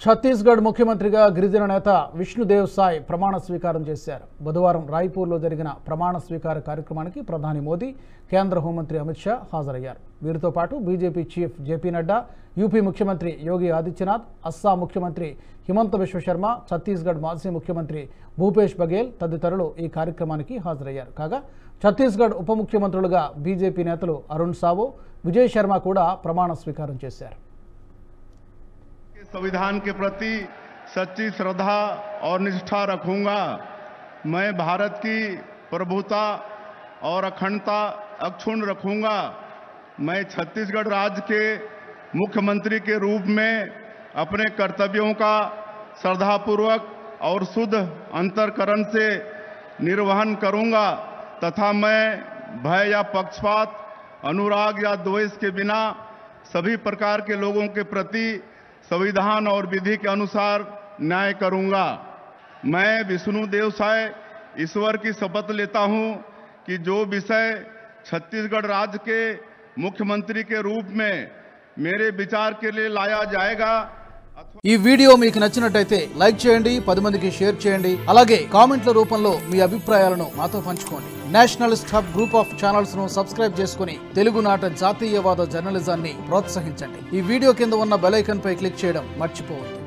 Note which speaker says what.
Speaker 1: ఛత్తీస్గఢ్ ముఖ్యమంత్రిగా గిరిజన నేత విష్ణుదేవ్ సాయ్ ప్రమాణ స్వీకారం చేశారు. బుధవారం రాయ్పూర్లో జరిగిన ప్రమాణ స్వీకార కార్యక్రమానికి ప్రధాని మోదీ, కేంద్ర హోంమంత్రి అమిత్ షా హాజరయ్యారు. వీరితో పాటు BJP chief JP Nadda, UP ముఖ్యమంత్రి యోగి ఆదిత్యనాథ్, అస్సాం ముఖ్యమంత్రి హిమంత బిశ్వ శర్మ, ఛత్తీస్గఢ్ మాజీ ముఖ్యమంత్రి భూపేష్ బఘేల్ తదితరులు ఈ కార్యక్రమానికి హాజరయ్యారు. కాగా ఛత్తీస్గఢ్ ఉప ముఖ్యమంత్రులుగా బీజేపీ నేతలు అరుణ్ సావో, విజయ్ శర్మ కూడా ప్రమాణ స్వీకారం చేశారు.
Speaker 2: संविधान के प्रति सच्ची श्रद्धा और निष्ठा रखूंगा। मैं भारत की प्रभुता और अखंडता अक्षुण्ण रखूंगा। मैं छत्तीसगढ़ राज्य के मुख्यमंत्री के रूप में अपने कर्तव्यों का श्रद्धापूर्वक और शुद्ध अंतःकरण से निर्वहन करूंगा तथा मैं भय या पक्षपात, अनुराग या द्वेष के बिना सभी प्रकार के लोगों के प्रति संविधान और विधि के अनुसार न्याय करूंगा। मैं विष्णुदेव साय ईश्वर की शपथ लेता हूं कि जो विषय छत्तीसगढ़ राज्य के मुख्यमंत्री के रूप में मेरे विचार के लिए लाया जाएगा।
Speaker 1: ఈ వీడియో మీకు నచ్చినట్లయితే లైక్ చేయండి, 10 మందికి షేర్ చేయండి. అలాగే కామెంట్ల రూపంలో మీ అభిప్రాయాలను మాతో పంచుకోండి. Nationalist hub group of channels ను సబ్స్క్రైబ్ చేసుకుని తెలుగునాట జాతీయవాద జర్నలిజాన్ని ప్రోత్సహించండి. ఈ వీడియో కింద ఉన్న బెల్ ఐకాన్ పై క్లిక్ చేయడం మర్చిపోవద్దు.